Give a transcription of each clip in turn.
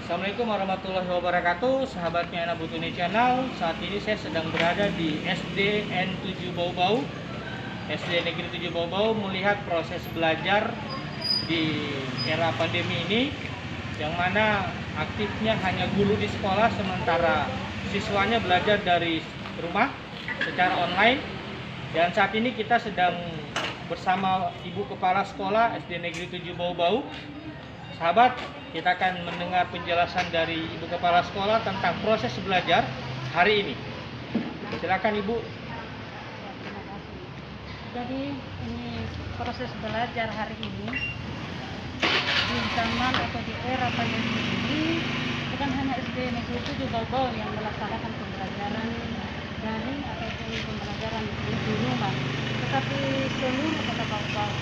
Assalamualaikum warahmatullahi wabarakatuh, sahabatnya Anak Butuni Channel. Saat ini saya sedang berada di SD N7 Bau-Bau, SD Negeri 7 Bau-Bau, melihat proses belajar di era pandemi ini, yang mana aktifnya hanya guru di sekolah, sementara siswanya belajar dari rumah secara online. Dan saat ini kita sedang bersama Ibu Kepala Sekolah SD Negeri 7 Bau-Bau. Sahabat, kita akan mendengar penjelasan dari Ibu Kepala Sekolah tentang proses belajar hari ini. Silakan Ibu. Terima kasih. Jadi ini proses belajar hari ini di zaman atau di era pandemi ini bukan hanya SD Negeri 7 Bau-Bau yang melaksanakan pembelajaran daring ataupun pembelajaran di rumah, tetapi seluruh kota Bau-Bau,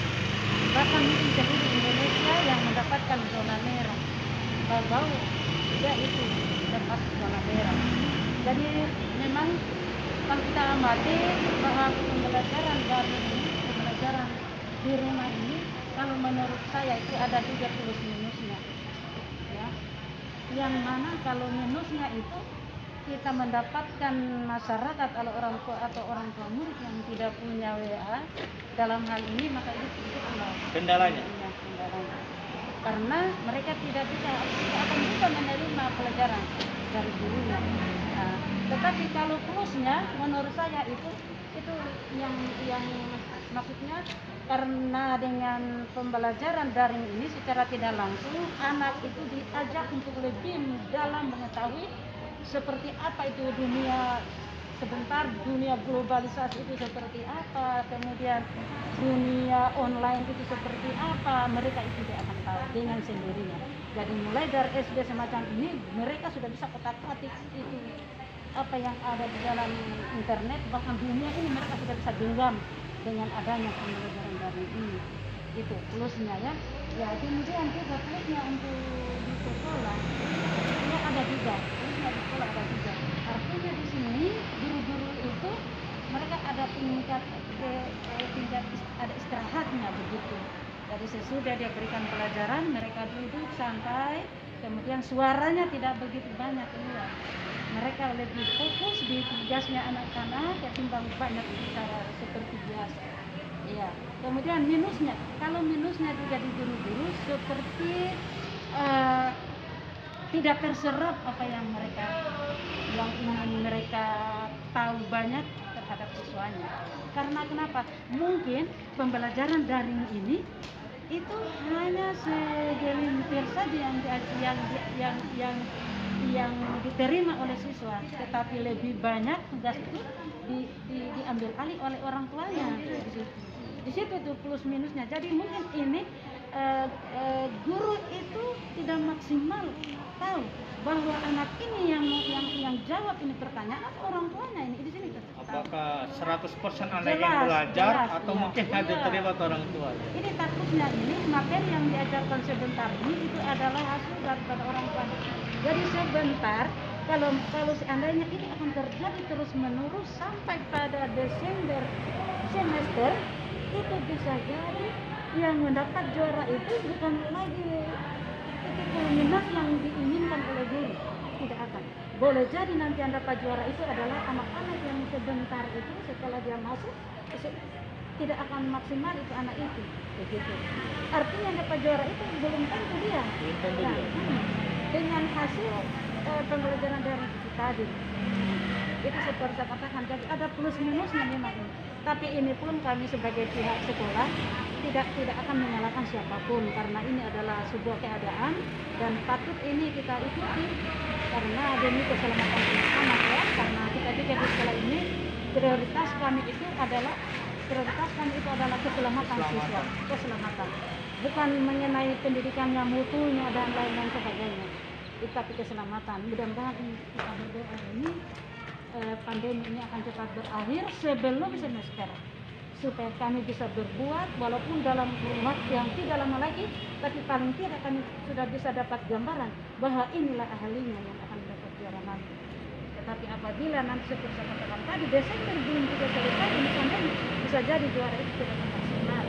bahkan mungkin seluruh Indonesia yang mendapatkan zona merah. Bau-Bau juga itu dapat zona merah. Jadi memang kalau kita amati bahwa pembelajaran daring ini, pembelajaran di rumah ini, kalau menurut saya itu ada juga plus minusnya, ya. Yang mana kalau minusnya itu kita mendapatkan masyarakat atau orang tua murid yang tidak punya WA dalam hal ini, maka itu Kendalanya. Karena mereka tidak akan bisa menerima pelajaran dari gurunya. Nah, tetapi kalau plusnya menurut saya itu yang maksudnya, karena dengan pembelajaran daring ini secara tidak langsung anak itu diajak untuk lebih dalam mengetahui seperti apa itu dunia sebentar, dunia globalisasi itu seperti apa, kemudian dunia online itu seperti apa, mereka itu tidak akan tahu dengan sendirinya. Jadi mulai dari SD semacam ini mereka sudah bisa kotak-katik itu apa yang ada di dalam internet, bahkan dunia ini mereka sudah bisa genggam dengan adanya pembelajaran daring ini. Itu plusnya, ya. Ya, kemudian juga plusnya untuk di sekolah ya ada juga, plusnya di sekolah ada juga. Artinya di sini guru-guru itu mereka ada tingkat ada istirahatnya begitu. Jadi sesudah dia berikan pelajaran, mereka duduk santai, kemudian suaranya tidak begitu banyak keluar. Mereka lebih fokus di tugasnya anak-anak ketimbang banyak bicara seperti biasa. Iya. Kemudian minusnya, kalau minusnya juga di guru-guru seperti tidak terserap apa yang ingin mereka tahu banyak terhadap siswanya. Karena kenapa? Mungkin pembelajaran daring ini itu hanya segelintir saja yang diterima oleh siswa, tetapi lebih banyak tugas itu diambil alih oleh orang tuanya. Di situ tuh plus minusnya. Jadi mungkin ini guru itu tidak maksimal tahu bahwa anak ini yang jawab ini pertanyaan atau orang tuanya ini di sini. Apakah 100% anak yang belajar atau mungkin ada terlibat orang tua? Ini takutnya ini materi yang diajarkan sebentar ini itu adalah hasil daripada orang tua. Jadi sebentar, kalau seandainya ini akan terjadi terus menerus sampai pada Desember semester, itu bisa jadi yang mendapat juara itu bukan lagi titik kulminasi yang diinginkan oleh guru, tidak akan. Boleh jadi nanti yang dapat juara itu adalah anak-anak yang sebentar itu setelah dia masuk tidak akan maksimal itu anak itu, begitu. Artinya yang dapat juara itu belum tentu dia. Dengan hasil pembelajaran dari tadi itu seperti saya katakan, jadi ada plus minusnya memang. Tapi ini pun kami sebagai pihak sekolah tidak akan menyalahkan siapapun, karena ini adalah sebuah keadaan dan patut ini kita ikuti karena demi keselamatan anak, ya. Karena kita juga di sekolah ini prioritas kami itu adalah keselamatan siswa, keselamatan, bukan mengenai pendidikannya, mutunya dan lain-lain sebagainya. tapi keselamatan. Mudah-mudahan kita berdoa ini pandemi ini akan cepat berakhir sebelum semester, supaya kami bisa berbuat walaupun dalam waktu yang tidak lama lagi, tapi paling tidak kami sudah bisa dapat gambaran bahwa inilah ahlinya yang akan dapat juara nanti. Tetapi apabila nanti seperti saya katakan tadi, Desember belum juga selesai, ini bisa jadi juara itu tidak maksimal.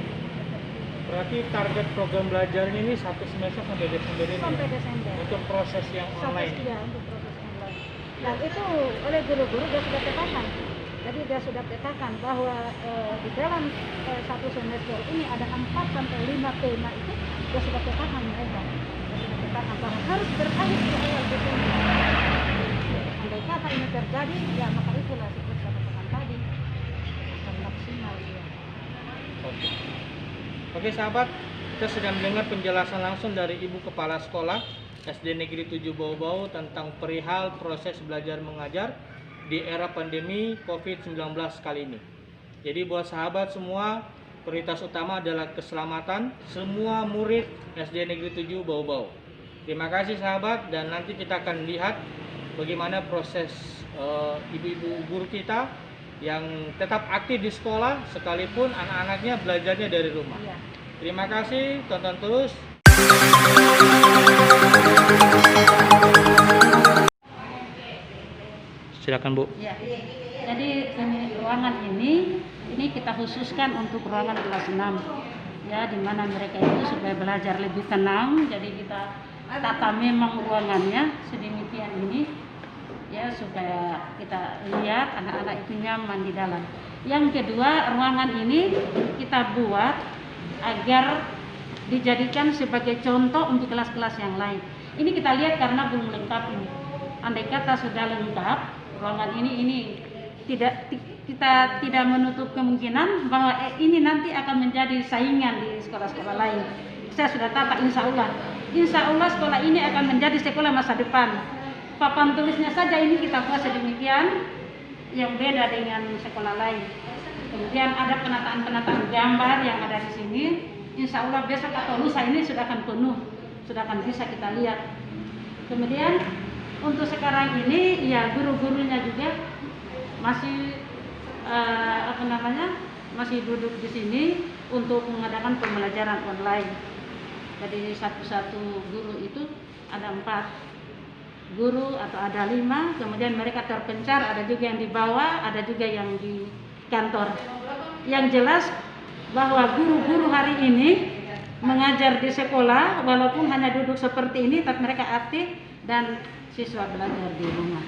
Berarti target program belajar ini 1 semester sampai Desember ini? Sampai Desember. Untuk proses yang online? Iya, untuk proses online. Dan itu oleh guru-guru dia sudah petakan. Jadi dia sudah petakan bahwa di dalam 1 semester ini ada 4 sampai 5 tema itu dia sudah petakan mereka. Dia sudah petakan bahwa harus berakhir di awal Desember. Andai kata ini terjadi, ya maka itulah seperti saya katakan tadi akan maksimal dia. Oke sahabat, kita sedang mendengar penjelasan langsung dari Ibu Kepala Sekolah SD Negeri 7 Bau-Bau tentang perihal proses belajar mengajar di era pandemi COVID-19 kali ini. Jadi buat sahabat semua, prioritas utama adalah keselamatan semua murid SD Negeri 7 Bau-Bau. Terima kasih sahabat, dan nanti kita akan lihat bagaimana proses ibu-ibu guru kita yang tetap aktif di sekolah sekalipun anak-anaknya belajarnya dari rumah. Iya. Terima kasih, tonton terus. Silakan Bu. Ya. Jadi ruangan ini kita khususkan untuk ruangan kelas 6. Ya, di mana mereka itu supaya belajar lebih tenang. Jadi kita tata memang ruangannya sedemikian ini. Ya, supaya kita lihat anak-anak itu nyaman di dalam. Yang kedua, ruangan ini kita buat agar dijadikan sebagai contoh untuk kelas-kelas yang lain. Ini kita lihat karena belum lengkap ini. Andai kata sudah lengkap, ruangan ini kita tidak menutup kemungkinan bahwa ini nanti akan menjadi saingan di sekolah-sekolah lain. Saya sudah tata, insya Allah sekolah ini akan menjadi sekolah masa depan. Papan tulisnya saja ini kita buat sedemikian yang beda dengan sekolah lain. Kemudian ada penataan gambar yang ada di sini. Insya Allah besok atau lusa ini sudah akan penuh, sudah akan bisa kita lihat. Kemudian untuk sekarang ini ya guru-gurunya juga masih masih duduk di sini untuk mengadakan pembelajaran online. Jadi satu-satu guru itu ada 4 guru atau ada 5, kemudian mereka terpencar, ada juga yang di bawah, ada juga yang di kantor. Yang jelas bahwa guru-guru hari ini mengajar di sekolah walaupun hanya duduk seperti ini, tapi mereka aktif dan siswa belajar di rumah.